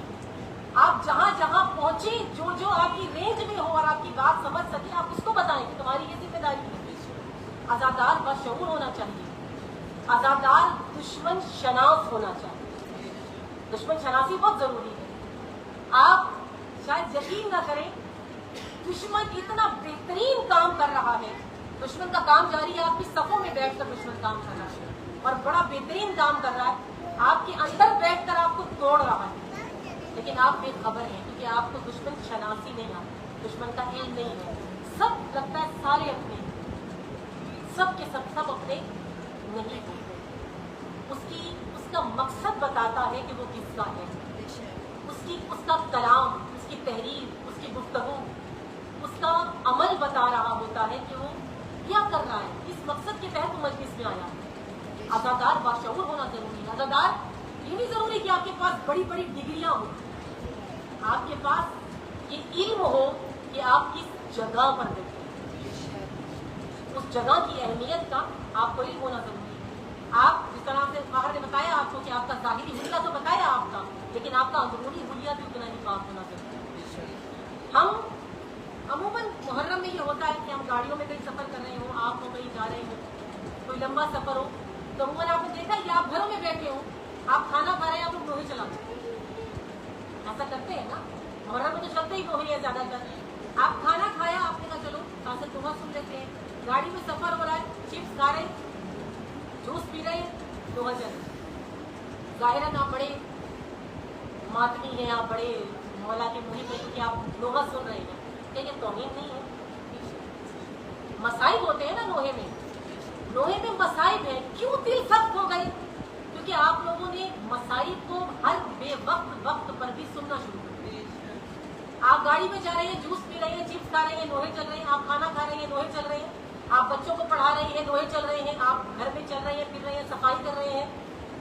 آپ جہاں جہاں پہنچے, جو جو آپ کی رینج میں ہو اور آپ کی بات سمجھ سکے, آپ اس کو بتائیں کہ تمہاری یہ ذمہ داری ہے. عزادار باشعور ہونا چاہیے. عزادار دشمن شناس ہونا چاہیے. دشمن شناسی بہت ضروری ہے. آپ شاید یقین نہ کریں, دشمن اتنا بہترین کام کر رہا ہے. دشمن کا کام جاری ہے, آپ کی صفوں میں بیٹھ کر دشمن کام کر رہا ہے اور بڑا بہترین کام کر رہا ہے. آپ کے اندر بیٹھ کر آپ کو توڑ رہا ہے, لیکن آپ بے خبر ہیں کیونکہ آپ کو دشمن شناسی نہیں آتی, دشمن کا علم نہیں ہے. سب لگتا ہے سارے اپنے, سب کے سب اپنے نہیں ہوتے. اس کا مقصد بتاتا ہے کہ وہ کس کا ہے. اس کا کلام, اس کی تحریر, اس کی گفتگو, اس کا عمل بتا رہا ہوتا ہے کہ وہ کیا کر رہا ہے, اس مقصد کے تحت وہ مجلس میں آیا. عزادار باشعور ہونا ضروری ہے. عزادار یہ نہیں ضروری کہ آپ کے پاس بڑی بڑی ڈگریاں ہوں, آپ کے پاس یہ علم ہو کہ آپ کس جگہ پر بیٹھے, اس جگہ کی اہمیت کا آپ کو علم ہونا ضروری ہے. آپ جس طرح سے باہر نے بتایا آپ کو کہ آپ کا ظاہری حلیہ تو بتایا آپ کا, لیکن آپ کا اندرونی حلیہ بھی اتنا ہی پاک ہونا ضروری ہے. ہم عموماً محرم میں یہ ہوتا ہے کہ ہم گاڑیوں میں کہیں سفر کر رہے ہوں, آپ کو کہیں جا رہے ہوں, کوئی لمبا سفر ہو, تو عموماً آپ نے دیکھا کہ آپ گھروں میں بیٹھے ہوں, آپ کھانا کھا رہے ہیں, آپ لوگ لوہے چلاتے ہیں. ایسا کرتے ہیں نا, محرم میں تو چلتے ہی لوہے ہیں زیادہ تر. آپ کھانا کھایا, آپ نے کہا چلو کہاں سے دوہا سن لیتے ہیں. گاڑی میں سفر ہو رہا ہے, چپس کھا رہے ہیں, جوس پی رہے ہیں, دوہا چل رہے ہیں. ظاہراً آپ بڑے ماتمی ہیں, آپ بڑے مولا کے محب ہیں کیونکہ آپ لوہا سن رہے ہیں. کہ یہ توہین نہیں ہے؟ مصائب ہوتے ہیں نا لوہے میں, لوہے میں مصائب ہیں. کیوں دل سخت ہو گئے؟ کیونکہ آپ لوگوں نے مصائب کو ہر بے وقت پر بھی سننا شروع کر دیا. آپ گاڑی میں جا رہے ہیں, جوس پی رہے ہیں, چپس کھا رہے ہیں, لوہے چل رہے ہیں. آپ کھانا کھا رہے ہیں, لوہے چل رہے ہیں. آپ بچوں کو پڑھا رہے ہیں, لوہے چل رہے ہیں. آپ گھر میں چل رہے ہیں, پھر رہے ہیں, صفائی کر رہے ہیں.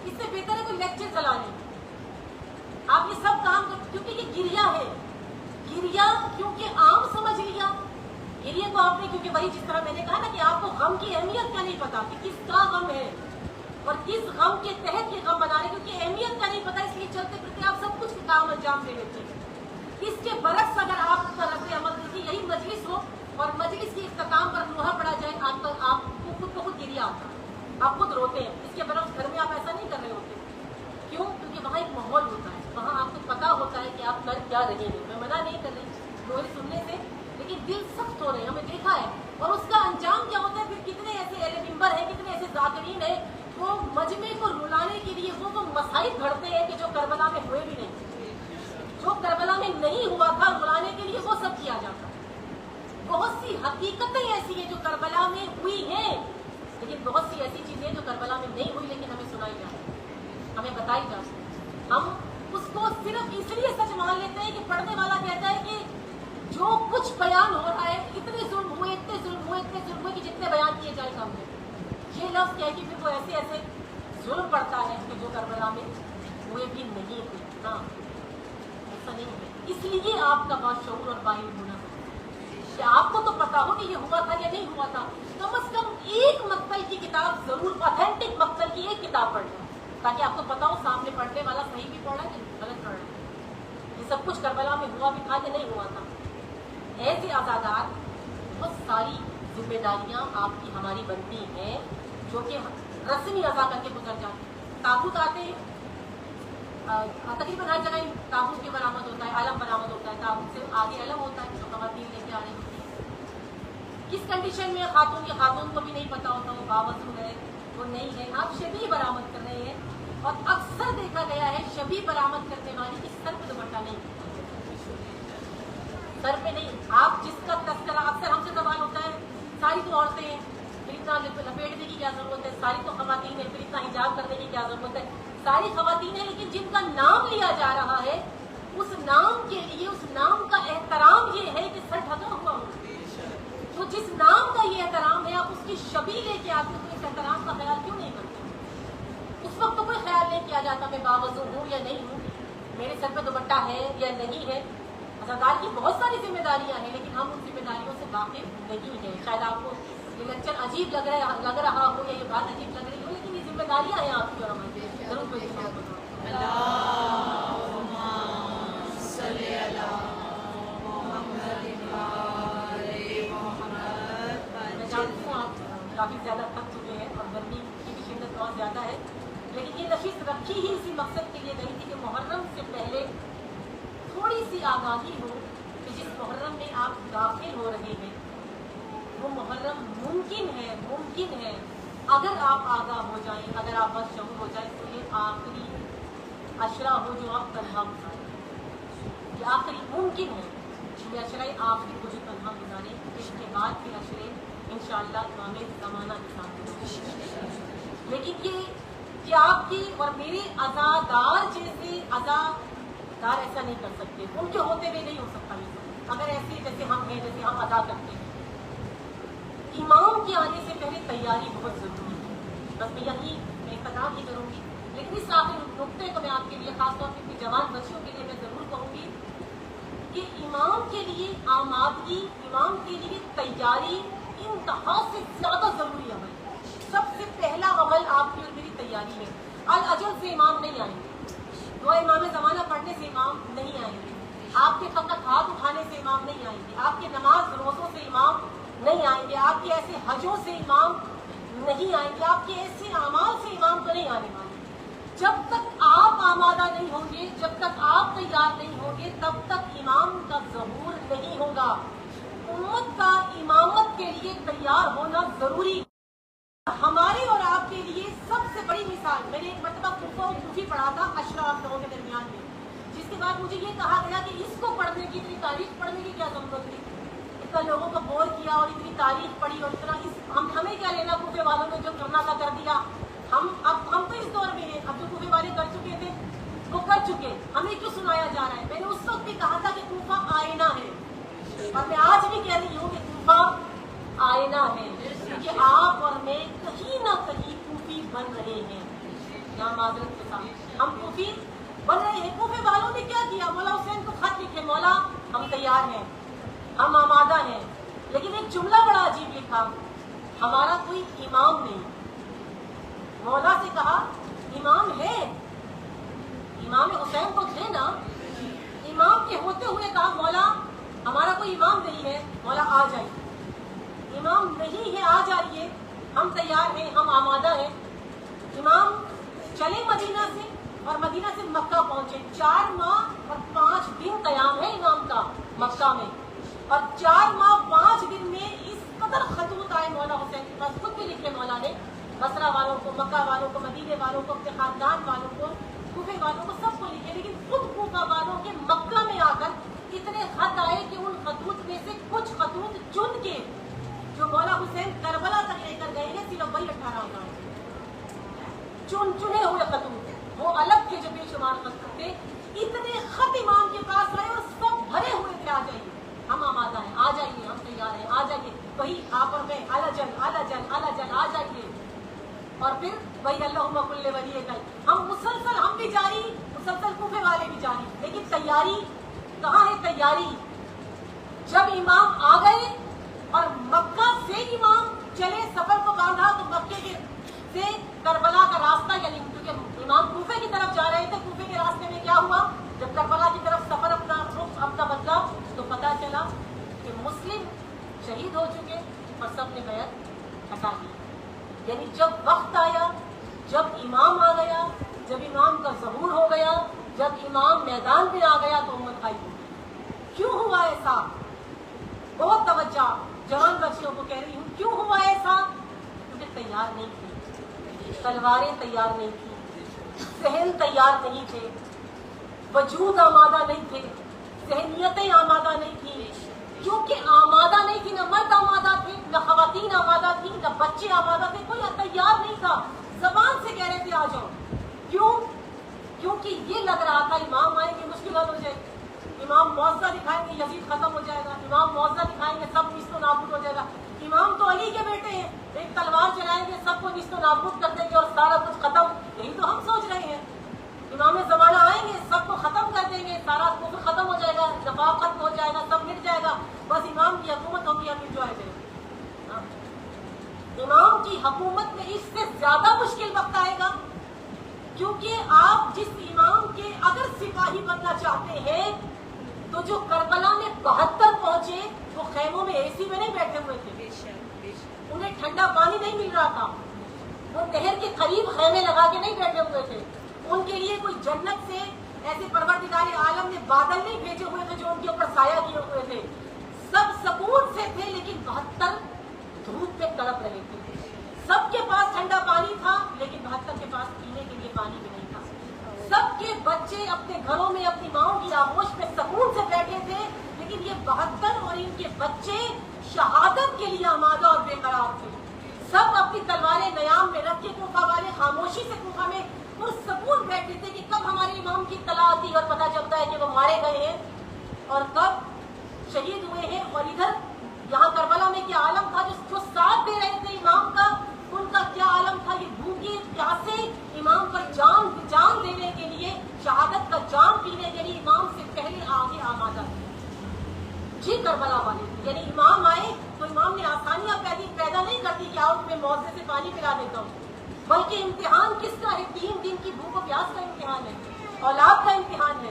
اس سے بہتر ہے کوئی لیکچر چلا لیں. آپ یہ سب کام کیونکہ یہ گریا ہے. گریا کیونکہ عام سمجھ لیا. گریے کو آپ نے, کیونکہ وہی جس طرح میں نے کہا نا کہ آپ کو غم کی اہمیت کا نہیں پتا کہ کس کا غم ہے اور کس غم کے تحت یہ غم بنا رہے, کیونکہ اہمیت کا نہیں پتا, اس لیے چلتے پھرتے آپ سب کچھ کام انجام دے دیتے ہیں. اس کے برعکس اگر آپ پر رد عمل دیکھیے, یہی مجلس ہو اور مجلس کے اختتام پر لوہا پڑا جائے, آپ کو خود بخود گریا آتا ہے, آپ خود روتے ہیں. اس کے برعکس گھر میں آپ ایسا نہیں کر رہے ہوتے. کیوں؟ کیونکہ وہاں ایک ماحول ہوتا ہے, وہاں آپ کو پتا ہوتا ہے کہ آپ کر کیا رہے ہیں. میں منع نہیں کر رہی لوہے سننے سے, لیکن دل سخت ہو رہے ہیں, ہمیں دیکھا ہے. اور اس کا انجام کیا ہوتا ہے؟ پھر کتنے ایسے اہل منبر ہیں, کتنے ایسے ذاکرین ہیں, وہ مجمع کو رلانے کے لیے وہ مصائب گھڑتے ہیں کہ جو کربلا میں ہوئے بھی نہیں, جو کربلا میں نہیں ہوا تھا, رلانے کے لیے وہ سب کیا جاتا ہے. بہت سی حقیقتیں ایسی ہیں جو کربلا میں ہوئی ہیں, لیکن بہت سی ایسی چیزیں جو کربلا میں نہیں ہوئی لیکن ہمیں سنائی جاتی, ہمیں بتائی جاتی. ہم اس کو صرف اس لیے سچ مان لیتے ہیں کہ پڑھنے والا کہتا ہے کہ جو کچھ بیان ہو رہا ہے, اتنے ظلم ہوئے, اتنے ظلم ہوئے, اتنے ظلم ہوئے کہ جتنے بیان کیے جائے کم ہے. یہ لفظ کہہ کے پھر وہ ایسے ایسے ظلم پڑتا ہے کہ جو کربلا میں ہوئے بھی نہیں تھے. ہاں ایسا نہیں ہے. اس لیے آپ کا باشعور اور باہر ہونا کہ آپ کو تو پتا ہو کہ یہ ہوا تھا یا نہیں ہوا تھا. کم از کم ایک مقتل کی کتاب ضرور, اوتھینٹک مقتل کی ایک کتاب پڑھ لیں تاکہ آپ کو پتا ہو سامنے پڑھنے والا صحیح بھی پڑھ رہا ہے کہ غلط پڑھ رہا ہے. یہ سب کچھ کربلا میں ہوا بھی تھا کہ نہیں ہوا تھا. ایسے آزادار بہت ساری ذمہ داریاں آپ کی ہماری بنتی ہیں جو کہ رسمی ادا کر کے گزر جاتے ہیں. تابوت آتے ہیں, تقریباً ہر جگہ تابوت کے برآمد ہوتا ہے, علم برآمد ہوتا ہے, تابوت سے آگے علم ہوتا ہے جو خواتین لے کے آ رہی ہوتی ہیں. کس کنڈیشن میں خاتون کو بھی نہیں پتا ہوتا وہ باوضو ہے وہ نہیں ہے. آپ شبیہ برآمد کر رہے ہیں اور اکثر دیکھا گیا ہے شبیہ برآمد کرنے والی کی سر پہ دوپٹہ نہیں, سر پہ نہیں. آپ جس کا تذکرہ اکثر ہم سے سوال ہوتا ہے ساری تو عورتیں ہیں پھر اتنا لپیٹنے کی کیا ضرورت ہے, ساری تو خواتین ہیں پھر اتنا حجاب کرنے کی کیا ضرورت ہے. ساری خواتین ہیں لیکن جن کا نام لیا جا رہا ہے اس نام کے لیے اس نام کا احترام یہ ہے کہ سر ڈھکا ہوا ہو. تو جس نام کا یہ احترام ہے آپ اس کی شبیہ لے کے آتے تو اس احترام کا خیال کیوں نہیں کرتے؟ اس وقت تو کوئی خیال نہیں کیا جاتا میں باوضو ہوں یا نہیں ہوں, میرے سر پہ دوپٹہ ہے یا نہیں ہے. عزادار کی بہت ساری ذمہ داریاں ہیں لیکن ہم ان ذمہ داریوں سے واقف نہیں ہیں. شاید آپ کو یہ لیکچر عجیب لگ رہا ہو یا یہ بات عجیب لگ رہی ہو لیکن یہ ذمہ داریاں ہیں آپ کی اور ہماری. ضرور کوئی کافی زیادہ تھک چکے ہیں اور گرمی کی بھی شدت بہت زیادہ ہے لیکن یہ نشست رکھی ہی اسی مقصد کے لیے گئی تھی کہ محرم سے پہلے تھوڑی سی آگاہی ہو کہ جس محرم میں آپ داخل ہو رہے ہیں وہ محرم ممکن ہے اگر آپ آگاہ ہو جائیں, اگر آپ بس شعور ہو جائیں تو یہ آخری عشرہ ہو جو آپ تنہا گزاریں. یہ آخری ممکن ہے یہ عشرہ آخری کو جو تنہا گزاریں, اس کے بعد پھر عشرے انشاءاللہ امام زمانہ کے ساتھ. لیکن یہ کہ آپ کی اور میرے عزادار جیسے عزادار ایسا نہیں کر سکتے, ان کے ہوتے ہوئے نہیں ہو سکتا یہ. اگر ایسے جیسے ہم ہیں, جیسے ہم ادا کرتے ہیں, امام کے آنے سے پہلے تیاری بہت ضروری ہے. بس میں یہی اختتام ہی کروں گی لیکن اس آخری نقطے کو میں آپ کے لیے خاص طور پہ جوان بچیوں کے لیے میں ضرور کہوں گی کہ امام کے لیے آمادگی, امام کے لیے تیاری انتہا سے زیادہ ضروری عمل. سب سے پہلا عمل آپ کی اور میری تیاری ہے. الاجل سے امام نہیں آئیں گے, دو امام زمانہ پڑھنے سے امام نہیں آئیں گے, آپ کے فقط ہاتھ اٹھانے سے امام نہیں آئیں گے, آپ کے نماز روزوں سے امام نہیں آئیں گے, آپ کے ایسے حجوں سے امام نہیں آئیں گے, آپ کے ایسے اعمال سے امام تو نہیں آنے والے. جب تک آپ آمادہ نہیں ہوں گے, جب تک آپ تیار نہیں ہوں گے, تب تک امام کا ظہور نہیں ہوگا. امت کا امامت کے لیے تیار ہونا ضروری. ہمارے اور آپ کے لیے سب سے بڑی مثال, میں نے ایک مرتبہ کوفہ و کوفی پڑھا تھا اشرا آپ لوگوں کے درمیان میں, جس کے بعد مجھے یہ کہا گیا کہ اس کو پڑھنے کی, اتنی تاریخ پڑھنے کی کیا ضرورت تھی, اتنا لوگوں کو بور کیا اور اتنی تاریخ پڑھی اور اتنا ہمیں کیا لینا, کوفے والوں نے جو کرنا تھا کر دیا. ہم تو اس دور میں ہیں, اب جو کوفے والے کر چکے تھے وہ کر چکے, ہمیں کیوں سنایا جا رہا ہے. میں نے اس وقت بھی کہا تھا کہ کوفہ آئینہ ہے اور میں آج بھی کہہ رہی ہوں کہ کوفہ آئینہ ہے, کیونکہ آپ اور میں کہیں نہ کہیں کوفی بن رہے ہیں. یہاں معذرت کے ساتھ ہم کوفی بن رہے ہیں. کوفے والوں نے کیا کیا, مولا حسین کو خط لکھے, مولا ہم تیار ہیں, ہم آمادہ ہیں, لیکن ایک جملہ بڑا عجیب لکھا, ہمارا کوئی امام نہیں. مولا سے کہا امام ہے, امام حسین کو تھے نا, امام کے ہوتے ہوئے کہا مولا ہمارا کوئی امام نہیں ہے. مولا آ جائیے, امام نہیں ہے آ جائیے, ہم تیار ہیں, ہم آمادہ ہیں. امام چلے مدینہ سے اور مدینہ سے مکہ پہنچے. 4 ماہ اور 5 دن قیام ہے امام کا مکہ میں, اور 4 ماہ 5 دن میں اس قدر خطوط آئے مولا حسین کے پاس. خود بھی لکھے مولا نے, بصرہ والوں کو, مکہ والوں کو, مدینے والوں کو, اپنے خاندان والوں کو, کوفے والوں کو, سب کو لکھے. لیکن خود کوفہ والوں کے مکہ میں آ کر اتنے خط آئے کہ ان خطوط میں سے کچھ خطوط چن کے جو مولا حسین کربلا تک لے کر گئے ہیں, صرف وہی 18 کا چنے ہوئے خطوط, وہ الگ تھے جو بے شمار خطوط تھے. اتنے خط امام کے پاس آئے اور سب بھرے ہوئے تھے, آ جائیے ہم آمادہ ہیں, آ جائیے ہم تیار ہیں, آ جائیے. وہی آپ اور میں, الاجل الاجل الاجل, آ جائیے. اور پھر وہی اللہم کل ولی ہم بھی جاری، مسلسل کوفے والے بھی جاری، لیکن تیاری کہاں ہے؟ تیاری جب امام آ گئے اور مکہ سے امام چلے، سفر کو باندھا، تو مکے سے کربلا کا راستہ، یعنی کیونکہ امام کوفے کی طرف جا رہے تھے، کوفے کے راستے میں کیا ہوا؟ جب کربلا کی طرف سفر اپنا بدلا تو پتا چلا کہ مسلم شہید ہو چکے اور سب نے بیعت ہٹا لی. یعنی جب وقت آیا، جب امام آ گیا، جب امام کا ظہور ہو گیا، جب امام میدان میں آ گیا تو امت خائی ہو گئی. کیوں ہوا ایسا؟ بہت توجہ جوان بچیوں کو کہہ رہی ہوں، کیوں ہوا ایسا؟ کیونکہ تیار نہیں تھی، تلواریں تیار نہیں تھی، ذہن تیار نہیں تھے، وجود آمادہ نہیں تھے، ذہنیتیں آمادہ نہیں تھی. کیونکہ آمادہ نہیں تھی، نہ مرد آمادہ تھے، نہ خواتین آمادہ تھی، نہ بچے آمادہ تھے، کوئی تیار نہیں تھا. زبان سے کہہ رہے تھے آ جاؤ. کیوں؟ کیونکہ یہ لگ رہا تھا امام آئیں گے مشکل حل ہو جائے گی، امام معاوضہ دکھائیں گے یزید ختم ہو جائے گا، امام معاوضہ دکھائیں گے سب نیست و نابود ہو جائے گا. امام تو علی کے بیٹے ہیں، ایک تلوار چلائیں گے سب کو نیست و نابود کر دیں گے اور سارا کچھ ختم. یہی تو ہم سوچ رہے ہیں. امام زمانہ آئیں گے سب کو ختم کر دیں گے، سارا کفر ختم ہو جائے گا، نفاق ختم ہو جائے گا، سب مٹ جائے گا، بس امام کی حکومت ہوگی، ہم انجوائے کریں گے. امام کی حکومت میں اس سے زیادہ مشکل وقت آئے گا، کیونکہ آپ جس امام کے اگر سپاہی بننا چاہتے ہیں تو جو کربلا میں 72 پہنچے وہ خیموں میں اے سی میں نہیں بیٹھے ہوئے تھے، انہیں ٹھنڈا پانی نہیں مل رہا تھا، وہ نہر کے قریب خیمے لگا کے نہیں بیٹھے ہوئے تھے. ان کے لیے کوئی جنت سے ایسے پروردگار عالم نے بادل نہیں بھیجے ہوئے تھے جو ان کے اوپر سایہ کیے ہوئے تھے. سب سکون سے تھے، لیکن 72 دھوپ پہ تڑپ رہے تھے. سب کے پاس ٹھنڈا پانی تھا، لیکن 72 کے پاس پینے کے لیے پانی بھی نہیں تھا. سب کے بچے اپنے گھروں میں اپنی ماؤں کی آغوش میں سکون سے بیٹھے تھے، لیکن یہ 72 اور ان کے بچے شہادت کے لیے آمادہ اور بے قرار تھے. سب اپنی تلواریں نیام میں رکھ کے کوفہ والے خاموشی سے کوفہ میں پرسکون بیٹھے تھے کہ کب ہمارے امام کی اطلاع آتی اور پتہ چلتا ہے کہ وہ مارے گئے ہیں اور کب شہید ہوئے ہیں. اور ادھر یہاں کربلا میں کیا عالم تھا، جو ساتھ دے رہے تھے امام کا، ان کا کیا عالم تھا. یہ بھوکے پیاسے امام پر جان دینے کے لیے، شہادت کا جام پینے کے لیے امام سے پہلے آگے آمادہ تھے. جی کربلا والے تھے. یعنی امام آئے تو امام نے آسانیاں پیدا نہیں کرتی کہ آؤ تمہیں معاوضے سے پانی پلا دیتا ہوں، بلکہ امتحان کس کا ہے؟ 3 دن کی بھوک و پیاس کا امتحان ہے، اولاد کا امتحان ہے،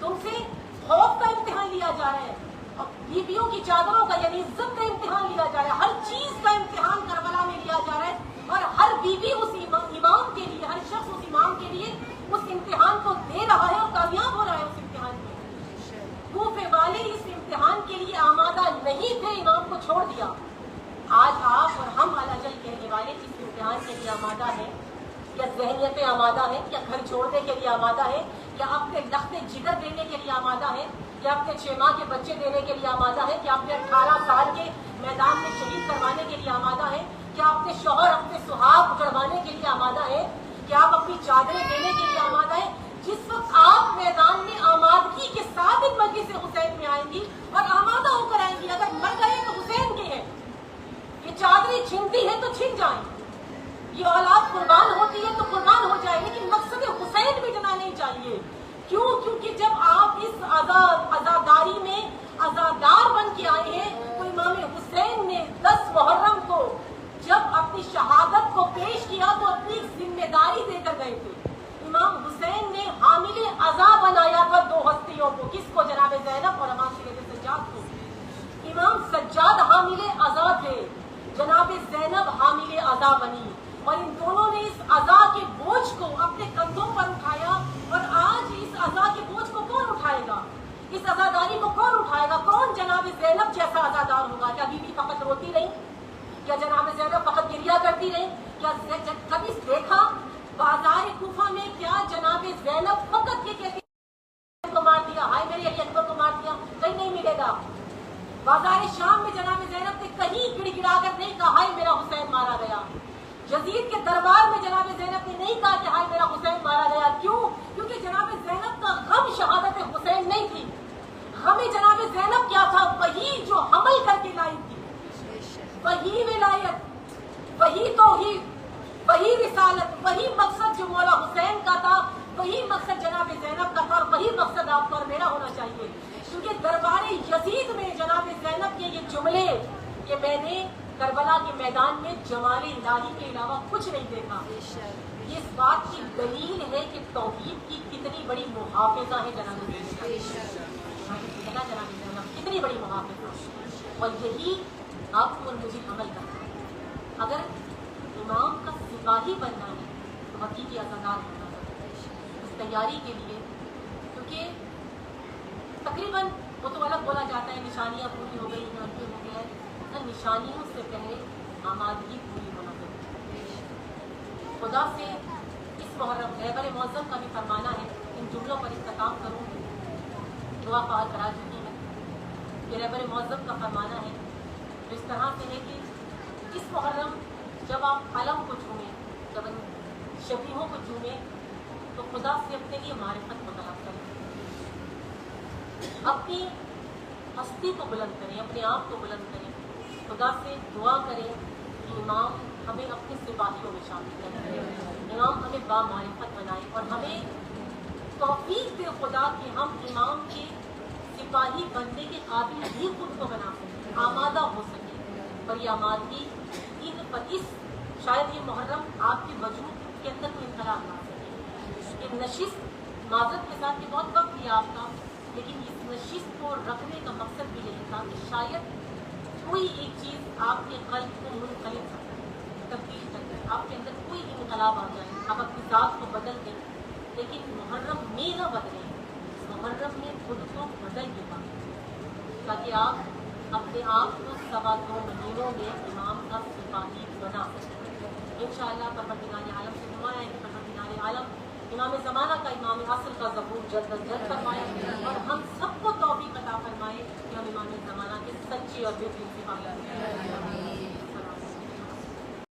تم سے خوف کا امتحان لیا جا رہا ہے، اور بیویوں کی چادروں کا یعنی عزت کا امتحان لیا جا رہا ہے. ہر چیز کا امتحان کربلا میں لیا جا رہا ہے، اور ہر بیوی اس امام کے لیے، ہر شخص اس امام کے لیے اس امتحان کو دے رہا ہے اور کامیاب ہو رہا ہے اس امتحان میں. کوفے والے اس امتحان کے لیے آمادہ نہیں تھے، امام کو چھوڑ دیا. آج آپ اور ہم الاجل کہنے والے اس امتحان کے لیے آمادہ ہیں؟ یا ذہنیتیں آمادہ ہیں؟ یا گھر چھوڑنے کے لیے آمادہ ہیں؟ یا اپنے لخت جگر دینے کے لیے آمادہ ہیں؟ یا اپنے 6 ماہ کے بچے دینے کے لیے آمادہ ہیں؟ کیا اپنے 18 سال کے میدان میں شہید کروانے کے لیے آمادہ ہیں؟ کیا اپنے شوہر اپنے سہاگ اجڑوانے کے لیے آمادہ ہیں؟ کیا آپ اپنی چادریں دینے کے لیے آمادہ ہیں؟ جس وقت آپ میدان میں آمادگی کے ساتھ ان مجلس حسین میں آئیں گی اور آمادہ ہو کر آئیں گی. اگر مر گئے تو حسین کے ہیں، یہ چادریں چھنتی ہیں تو چھن جائیں، یہ اولاد قربان ہوتی ہے تو قربان ہو جائے، لیکن مقصد حسین مٹنا نہیں چاہیے. کیوں؟ کیونکہ جب آپ اس عزاداری میں عزادار بن کے آئے ہیں تو امام حسین نے 10 محرم کو جب اپنی شہادت کو پیش کیا تو اپنی ذمہ داری دے کر گئے تھے. امام حسین نے حامل عزا بنایا تھا 2 ہستیوں کو، کس کو؟ جناب زینب اور امام سجاد کو. امام سجاد حامل عزا تھے، جناب زینب حامل عزا بنی، اور ان دونوں نے اس عزا کے بوجھ کو اپنے کندھوں پر اٹھایا. اور آج اس عزا کے بوجھ کو کون اٹھائے گا؟ اس عزاداری کو کون اٹھائے گا؟ کون جناب زینب جیسا عزادار ہوگا؟ کیا بی بی فقط روتی رہی؟ کیا جناب زینب فقط گریا کرتی رہی؟ کیا کبھی دیکھا بازار کوفہ میں کیا جناب زینب فقط یہ کہتی کو مار دیا، ہائے میرے علی اکبر کو مار دیا؟ کہیں نہیں ملے گا. بازار شام میں جناب زینب نے کہیں گڑ گڑا کر نہیں کہا ہائے میرا حسین مارا گیا. یزید کے دربار میں جناب زینب نے نہیں کہا کہ ہائے میرا حسین مارا گیا. کیوں؟ کیونکہ جناب زینب کا غم شہادت حسین نہیں تھی. غم جناب زینب کیا تھا؟ وہی جو حمل کر کے لائی تھی، وہی ولایت، وہی توحید، وہی مقصد آپ کا اور میرا ہونا چاہیے، کیونکہ دربار یزید میں جناب زینب کے یہ جملے کہ میں نے کربلا کے میدان میں جمال الہی کے علاوہ کچھ نہیں دیکھا، یہ اس بات کی دلیل ہے کہ توحید کی کتنی بڑی محافظہ ہے جناب زینب، کتنی بڑی محافظہ، اور یہی آپ کو اور مجھے عمل کرنا ہے۔ اگر امام کا سپاہی بننا ہے تو حقیقی عزادار ہونا ہے اس تیاری کے لیے، کیونکہ تقریباً وہ تو الگ بولا جاتا ہے نشانیاں پوری ہو گئی ہیں اور یہ ہو گیا ہے، نشانیوں سے پہلے آمادگی پوری ہونا ضروری ہے۔ خدا سے اس محرم رہبر معظم کا بھی فرمانا ہے، ان جملوں پر اختتام کروں، دعا پار کرا چکی ہے، یہ رہبر معظم کا فرمانا ہے اس طرح سے ہے کہ اس محرم جب آپ علم کو چومیں، جب ان شبیہوں کو چومیں تو خدا سے اپنے لیے معرفت کو طلب کریں، اپنی ہستی کو بلند کریں، اپنے آپ کو بلند کریں، خدا سے دعا کریں کہ امام ہمیں اپنے سپاہیوں میں شامل کریں، امام ہمیں با معرفت بنائے اور ہمیں توفیق دے خدا کہ ہم امام کے سپاہی بننے کے قابل بھی خود کو بنا سکیں، آمادہ ہو سکیں، اور یہ آمادگی اس شاید یہ محرم آپ کے وجود کے اندر کوئی انقلاب لا سکے۔ یہ نشست معذرت کے ساتھ یہ بہت وقت لیا آپ کا، لیکن اس نشست کو رکھنے کا مقصد بھی یہی تھا کہ شاید کوئی ایک چیز آپ کے قلب کو منقلب کر دے، تبدیل کر دے، آپ کے اندر کوئی انقلاب آ جائے، آپ اپنی ذات کو بدل دیں، لیکن محرم میں نہ بدلیں، محرم میں خود کو بدل کے پائیں تاکہ آپ اپنے آپ کو 2.25 مہینوں میں امام کا سپاہی بنا سکیں۔ انشاءاللہ پروردگار عالم سے دعا ہے کہ پروردگار عالم امام زمانہ کا امام اصل کا ظہور جلد از جلد فرمائے اور ہم سب کو توفیق عطا فرمائے کہ ہم امام زمانہ کے سچے اور بہترین سپاہی بنیں۔